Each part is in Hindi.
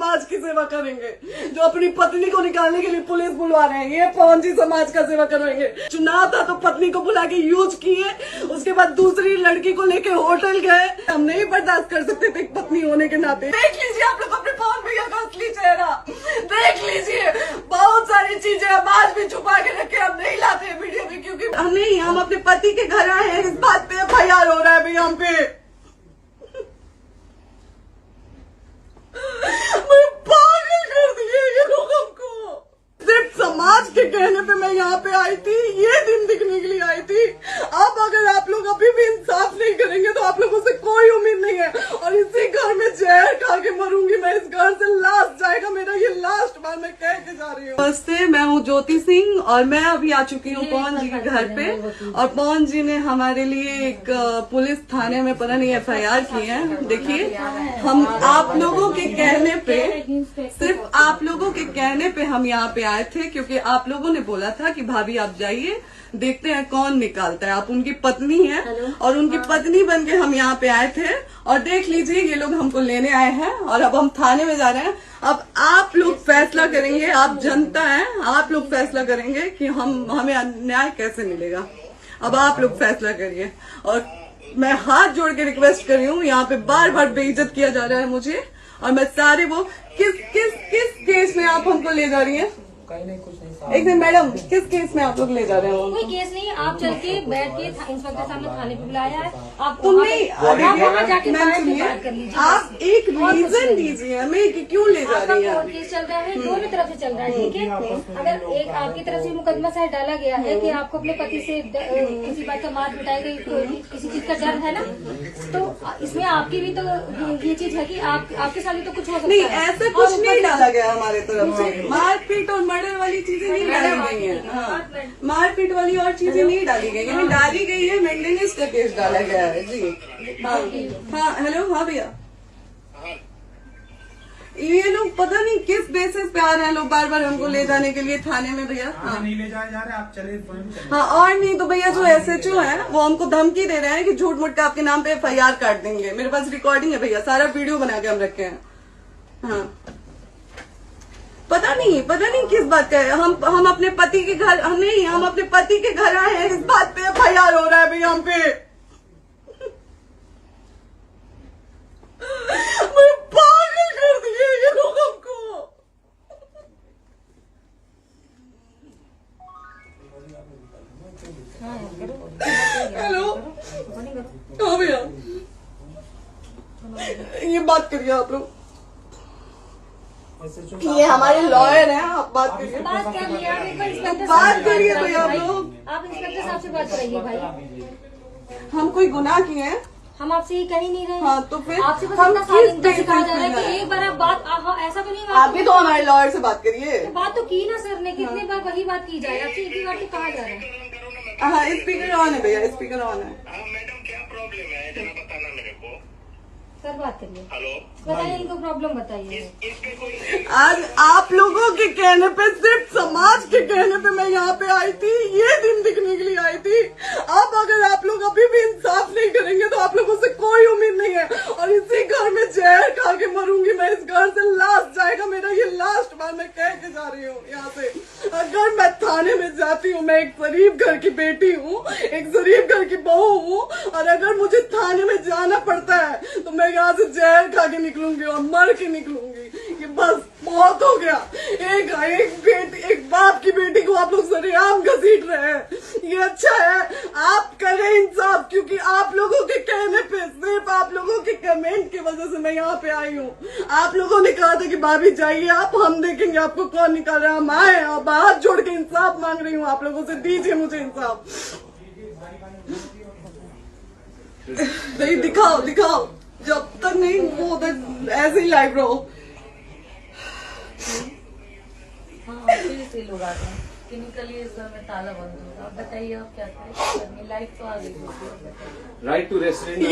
समाज की सेवा करेंगे, जो अपनी पत्नी को निकालने के लिए पुलिस बुलवा रहे हैं, ये पवन जी समाज का सेवा करेंगे। चुनाव था तो पत्नी को बुला के यूज किए, उसके बाद दूसरी लड़की को लेके होटल गए। हम नहीं बर्दाश्त कर सकते थे पत्नी होने के नाते। देख लीजिए आप लोग अपने पवन भैया का असली चेहरा देख लीजिए। बहुत सारी चीजें हम आज भी छुपा के रखे, हम नहीं लाते वीडियो में, क्योंकि नहीं, हम अपने पति के घर आए हैं, इस बात पे FIR हो रहा है भैया हम पे। पागल कर दिए ये लोग हमको। सिर्फ समाज के कहने पे मैं यहाँ पे आई थी, ये दिन दिखने के लिए आई थी। अब अगर आप लोग अभी भी इंसाफ नहीं करेंगे तो आप लोगों से कोई उम्मीद नहीं है, और इसी घर में जहर खा के मरूंगी मैं। इस घर से लास्ट जाएगा मेरा, ये लास्ट बार मैं कह के जा रही हूँ। नमस्ते, मैं हूँ ज्योति सिंह और मैं अभी आ चुकी हूँ पवन जी के घर पे। और पवन जी ने हमारे लिए एक पुलिस थाने में पता नहीं FIR की है। देखिए, हम आप लोगों के कहने पे, सिर्फ आप लोगों के कहने पे हम यहाँ पे आए थे, क्योंकि आप लोगों ने बोला था कि भाभी आप जाइए, देखते हैं कौन निकालता है। आप उनकी पत्नी हैं और उनकी पत्नी बन के हम यहाँ पे आए थे। और देख लीजिए, ये लोग हमको लेने आए हैं और अब हम थाने में जा रहे हैं। अब आप लोग फैसला करेंगे, आप जनता हैं, आप लोग फैसला करेंगे कि हमें न्याय कैसे मिलेगा। अब आप लोग फैसला करिए। और मैं हाथ जोड़ के रिक्वेस्ट कर रही हूँ, यहाँ पे बार बार बेइज्जत किया जा रहा है मुझे। और मैं सारे वो किस केस में आप हमको ले जा रही हैं? एक दिन मैडम, किस केस में आप लोग ले जा रहे हैं? कोई केस नहीं, आप चल के बैठ के इंस्पेक्टर साहब ने थाने पे बुलाया है। आप तो नहीं, आप एक रीजन दीजिए हमें कि क्यों ले जा रही है। कोर्ट केस चल रहा है, दोनों तरफ से चल रहा है, ठीक है। अगर एक आपकी तरफ से मुकदमा शायद डाला गया है कि आपको अपने पति से किसी बात का मार पिटाई गई, किसी चीज का डर है ना, तो इसमें आपकी भी तो ये चीज है कि आपके साथ भी तो कुछ हो सकता है। नहीं, ऐसा कुछ नहीं डाला गया हमारे तरफ से। मारपीट और मर्डर वाली चीजें नहीं डाली गई है। हाँ, मारपीट वाली और चीजें नहीं डाली गई है। डाली गई है मेंटेनेंस का केस डाला गया है जी। हाँ हेलो, हाँ भैया, ये लोग पता नहीं किस बेसिस पे आ रहे हैं लोग बार बार हमको ले जाने के लिए थाने में भैया। हाँ, नहीं ले जाए जा रहे, आप चले। हाँ, और नहीं तो भैया जो SHO है वो हमको धमकी दे रहे हैं कि झूठ मूठ का आपके नाम पे FIR काट देंगे। मेरे पास रिकॉर्डिंग है भैया, सारा वीडियो बना के हम रखे हैं। हाँ, पता नहीं किस बात का है। हम अपने पति के घर, नहीं, हम अपने पति के घर आए हैं, इस बात पे FIR हो रहा है भैया हम पे। पागल कर दिए ये लोग हमको। हेलो, हाँ भैया, ये बात करिए आप लोग, ये हमारे लॉयर हैं, आप बात करिए। बात कर लिया, बात करिए भैया आप लोग। आप इंस्पेक्टर साहब से बात कराइए भाई। हम कोई गुनाह किए हैं? हम आपसे ये कह ही नहीं रहे। हाँ, तो फिर आपसे बस हम इतना सिखाया जा रहा है कि एक बार आप बात, ऐसा तो नहीं आप भी तो हमारे लॉयर से बात करिए। तो बात तो की ना सर ने, कितनी बार वही बात की जाए, आपसे एक ही बार तो कहा जा रहा है। हाँ, स्पीकर ऑन है भैया, स्पीकर ऑन है। मैडम क्या प्रॉब्लम है जरा बताना मेरे को। सर बात करिए, हेलो, बताइए इनको प्रॉब्लम बताइए। इसके कोई आज आप लोगों के कहने पे, सिर्फ समाज के कहने पे मैं यहाँ पे आई थी, ये दिन दिखने के लिए आई थी। अब अगर आप लोग अभी भी इंसाफ नहीं करेंगे तो आप लोगों से कोई उम्मीद नहीं है, और इसी घर में जहर खा के मरूंगी मैं। इस घर से लास्ट जाएगा मेरा, ये लास्ट बार मैं कह के जा रही हूँ यहाँ से। अगर मैं थाने में जाती हूँ, मैं एक गरीब घर की बेटी हूँ, एक गरीब घर की बहू हूँ, और अगर मुझे थाने में जाना पड़ता है तो मैं यहाँ से जहर खा के निकलूंगी और मर के निकलूंगी। ये बस बहुत हो गया। एक बाप की बेटी को आप लोग सरेआम घसीट रहे हैं, ये अच्छा है? आप करें इंसाफ, क्योंकि आप लोगों के कहने पे, सिर्फ आप लोगों के कमेंट की वजह से मैं यहाँ पे आई हूँ। आप लोगों ने कहा था कि भाभी जाइए आप, हम देखेंगे आपको कौन निकाल रहा है। हम आए और हाथ जोड़ के इंसाफ मांग रही हूँ आप लोगों से, दीजिए मुझे इंसाफ। नहीं, दिखाओ, जब तक नहीं वो उधर ऐसे ही लाइव रहो। कि निकलिए इस घर में ताला बंद होगा। आप बताइए आप क्या करें, लाइफ तो आ गई। Right to resident.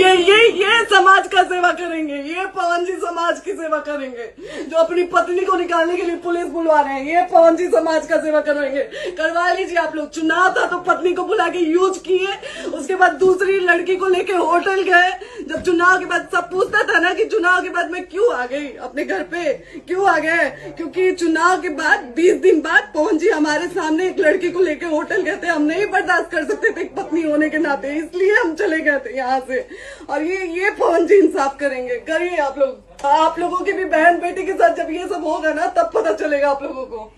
ये समाज का सेवा करेंगे, ये पवन जी समाज की सेवा करेंगे। जो अपनी पत्नी को निकालने के लिए पुलिस बुलवा रहे हैं, ये पवन जी समाज का सेवा करेंगे। करवा लीजिए आप लोग। चुनाव था तो पत्नी को बुला के यूज किए, उसके बाद दूसरी लड़की को लेके होटल गए। जब चुनाव के बाद सब पूछता था ना कि चुनाव के बाद मैं क्यों आ गई अपने घर पे, क्यों आ गए, क्योंकि चुनाव के बाद 20 दिन बाद पवन जी हमारे सामने एक लड़की को लेके होटल गए थे। हम नहीं बर्दाश्त कर सकते थे एक पत्नी होने के नाते, इसलिए हम चले गए थे यहाँ से। और ये पवन जी इंसाफ करेंगे। करिए आप लोग। आप लोगों की भी बहन बेटी के साथ जब ये सब होगा ना तब पता चलेगा आप लोगों को।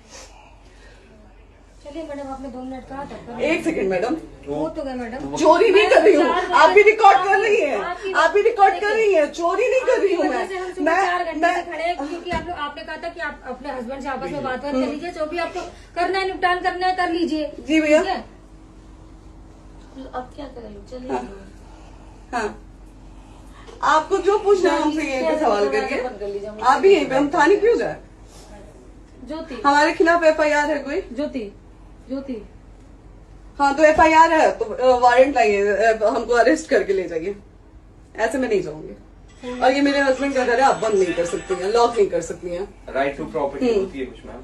चलिए मैडम, आपने 2 मिनट कहा था। 1 सेकंड मैडम, हो तो गया मैडम। चोरी नहीं कर रही हूँ, आप भी रिकॉर्ड कर रही हैं, आप भी रिकॉर्ड कर रही हैं। चोरी नहीं कर रही हूँ हम सुबह 4 घंटे मैं से खड़े हैं, क्योंकि आप लोग, आपने कहा था कि आप अपने हस्बैंड से आपस में बात कर लीजिए, जो भी आपको करना है निपटान करना है कर लीजिए। जी भैया। ठीक है? अब क्या करें, चलिए। हाँ, आपको जो पूछना है हमसे यही पे सवाल करिए। आप भी यहीं पे, हम थाने क्यों जाए? ज्योति, हमारे खिलाफ FIR है कोई? ज्योति, ज्योति। हाँ तो FIR है तो वारंट लाइए, हमको अरेस्ट करके ले जाइए। ऐसे में नहीं जाऊंगी। और ये मेरे हस्बैंड का घर है, आप बंद नहीं कर सकती हैं, लॉक नहीं कर सकती हैं। राइट टू प्रॉपर्टी होती है कुछ मैम,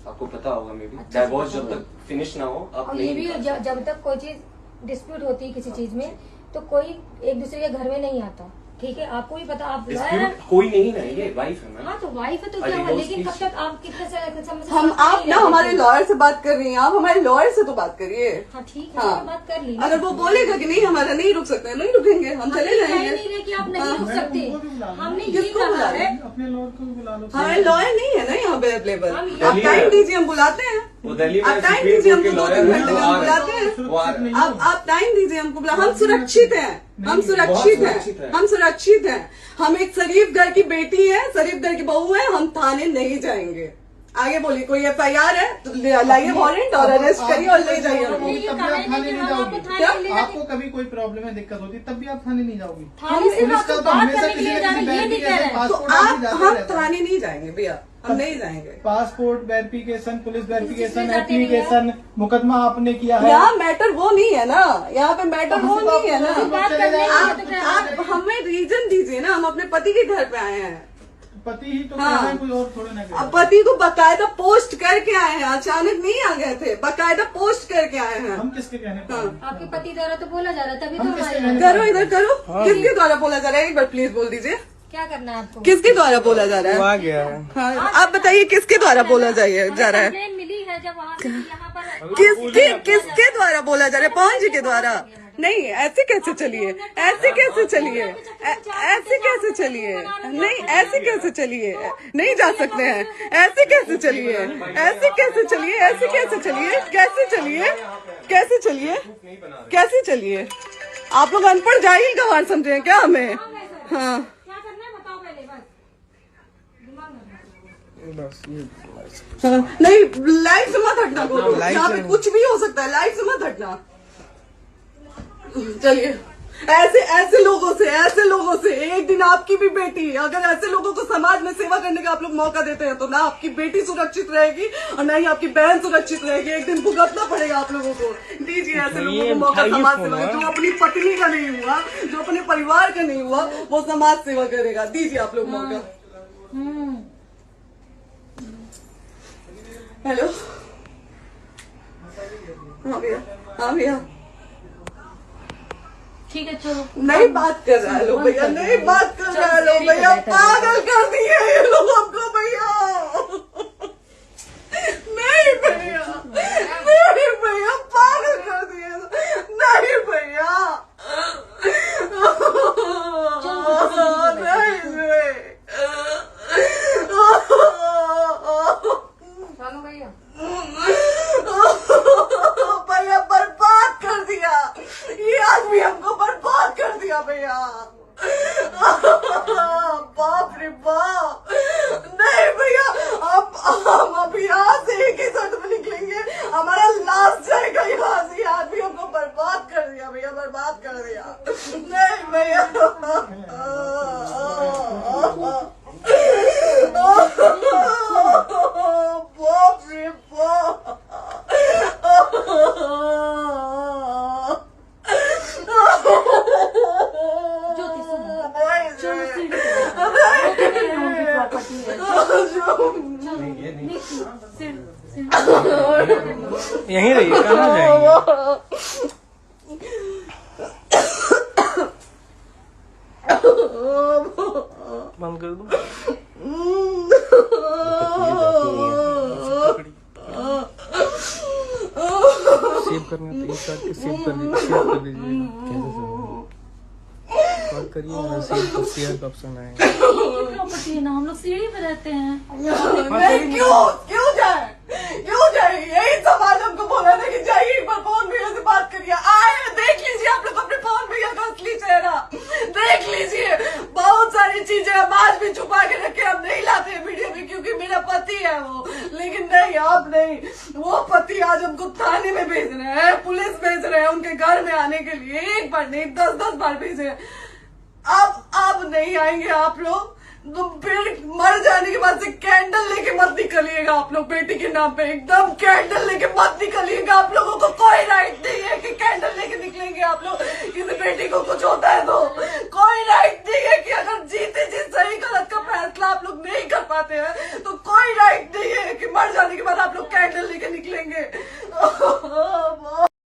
आपको पता होगा। मे बी डाइवोर्स जब तक फिनिश ना हो आप और ये नहीं भी जब तक कोई चीज डिस्प्यूट होती है किसी चीज में, तो कोई एक दूसरे के घर में नहीं आता। ठीक है, आपको भी पता, आप लॉयर हैं। डिस्प्यूट कोई नहीं ना, ये वाइफ है मैम। हाँ तो वाइफ है तो क्या हुआ, लेकिन कब तक आप कितने समय हम आप ना हमारे लॉयर से बात कर रही हैं, आप हमारे लॉयर से तो बात करिए। हाँ ठीक है, हाँ। बात कर ली। अगर वो बोलेगा कि नहीं हमारा नहीं रुक सकते, नहीं रुकेंगे, हम चले जाएंगे। नहीं रहे कि आप नहीं रुक सकते, हमने ये किसको बुला कहा रहे? है। अपने लॉयर को भी बुला लो। हमारे लॉयर नहीं है ना यहाँ पे अवेलेबल। हम आप दिल्ली टाइम में- दीजिए, हम बुलाते हैं। वो दिल्ली में आप टाइम सुप्रीम दीजिए, कोर्ट के हमको 2 लॉयर घंटे हैं, में वो आ बुलाते रहे हैं। हैं, वो आ रहे हैं। आप टाइम दीजिए हमको बुला। हम सुरक्षित हैं, हम सुरक्षित सुरक्षित हैं, हैं। हम सुरक्षित हैं। हम एक शरीफ घर की बेटी है, शरीफ घर की बहू है, हम थाने नहीं जाएंगे। आगे बोलिए, कोई FIR है तो लाइए वारंट और अरेस्ट करिए और ले जाइए हमको। ये तब भी कहा आप है थाने कि नहीं हम जाओगी। आपको थाने क्या? ले जाके- आपको कभी कोई प्रॉब्लम है, दिक्कत होती, तब भी आप थाने नहीं जाओगी। थाने से पुलिस आपको का तो बात हमेशा करने के किसी लिए न जाना, किसी ये नहीं कह रहे हैं। तो पासपोर्ट आप ऑफिस जाते हम रहते हैं। थाने नहीं जाएंगे भैया, हम नहीं जाएंगे। पासपोर्ट वेरिफिकेशन, पुलिस वेरिफिकेशन, किस चीज़ में जाते हैं एप्लीकेशन, मुकदमा आपने किया है। यहाँ मैटर वो नहीं है ना, यहाँ पे मैटर वो नहीं है ना। बात करने आप के लिए तो क्या- हमें रीजन दीजिए ना, हम अपने पति के घर पे आए हैं। पति ही तो हाँ। कह रहे हैं, कोई और थोड़े ना कह रहे अब हैं। पति को बकायदा पोस्ट करके आए हैं, अचानक नहीं आ गए थे, बकायदा पोस्ट करके आए हैं। हम किसके कहने पर आए? आपके पति द्वारा तो बोला जा रहा है, तभी तो हम किसके हमारे कहने करो इधर करो, किसके द्वारा बोला जा रहा है? एक बार प्लीज बोल दीजिए, क्या करना है आपको? किसके द्वारा बोला जा रहा है? आ गया है। हाँ, आप बताइए किसके द्वारा बोला जा रहा है? कंप्लेन मिली है जब वहाँ से यहाँ पर किसके द्वारा बोला जा रहा है? पवन जी के द्वारा? नहीं, ऐसे कैसे चलिए, ऐसे कैसे चलिए, ऐसे कैसे चलिए, नहीं ऐसे कैसे चलिए, नहीं जा सकते हैं। ऐसे कैसे चलिए, ऐसे कैसे चलिए, ऐसे कैसे चलिए, कैसे चलिए, कैसे चलिए, कैसे चलिए? आप लोग अनपढ़ जाहिल गवार समझे हैं क्या हमें? हाँ, क्या करना है बताओ पहले, बस दिमाग में हाँ, नहीं लाइफ से मत हटना बोलो, यहाँ पे कुछ भी हो सकता है, लाइफ से मत हटना। चलिए, ऐसे लोगों से एक दिन आपकी भी बेटी, अगर ऐसे लोगों को समाज में सेवा करने का आप लोग मौका देते हैं तो ना आपकी बेटी सुरक्षित रहेगी और ना ही आपकी बहन सुरक्षित रहेगी। एक दिन भुगतना पड़ेगा आप लोगों को। दीजिए ऐसे लोगों को मौका समाज सेवा का। जो अपनी पत्नी का नहीं हुआ, जो अपने परिवार का नहीं हुआ, वो समाज सेवा करेगा। दीजिए आप लोग मौका। हेलो, हाँ भैया, हाँ भैया, ठीक है चलो। नहीं बात कर रहा है लोग भैया, नहीं बात कर रहा है लोग भैया, पागल कर दिए ये लोग हमको भैया। नहीं भैया, नहीं भैया, पागल कर दिए, नहीं भैया, चलो भैया, भैया बर्बाद कर दिया ये आदमी, हमको बर्बाद कर दिया भैया। बाप रे बाप, नहीं भैया, हम अब यहाँ से एक ही शर्त में निकलेंगे, हमारा लास्ट जाएगा यहाँ से। ये आदमी हमको बर्बाद कर दिया भैया, बर्बाद कर दिया। नहीं भैया, बाप रे बाप। यहीं रहिए, कहाँ जाएंगे? बंद कर दो। सेव करना तो एक करके सेव कर दीजिए। कॉल करिए ना, सेव शेयर का ऑप्शन आएगा। प्रॉपर्टी है ना, हम लोग सीढ़ी पे रहते हैं। नहीं, क्यों जाए? यही समाज हमको बोला था कि जाइए एक बार पवन भैया से बात करिए। आए, देख लीजिए आप लोग अपने पवन भैया का असली चेहरा, देख लीजिए। बहुत सारी चीजें हम आज भी छुपा के रखे, हम नहीं लाते हैं वीडियो में क्योंकि मेरा पति है वो, लेकिन नहीं, आप नहीं। वो पति आज हमको थाने में भेज रहे हैं, पुलिस भेज रहे हैं उनके घर में आने के लिए, एक बार नहीं 10-10 बार भेजे। अब नहीं आएंगे आप लोग, तो फिर मर जाने के बाद से कैंडल लेके मत निकलिएगा आप लोग बेटी के नाम पे, एकदम कैंडल लेके मत निकलिएगा। आप लोगों को कोई राइट नहीं है कि कैंडल लेके निकलेंगे आप लोग। किसी बेटी को कुछ होता है तो कोई राइट नहीं है कि अगर जीते जी सही गलत का फैसला आप लोग नहीं कर पाते हैं तो कोई राइट नहीं है कि मर जाने के बाद आप लोग कैंडल लेके निकलेंगे।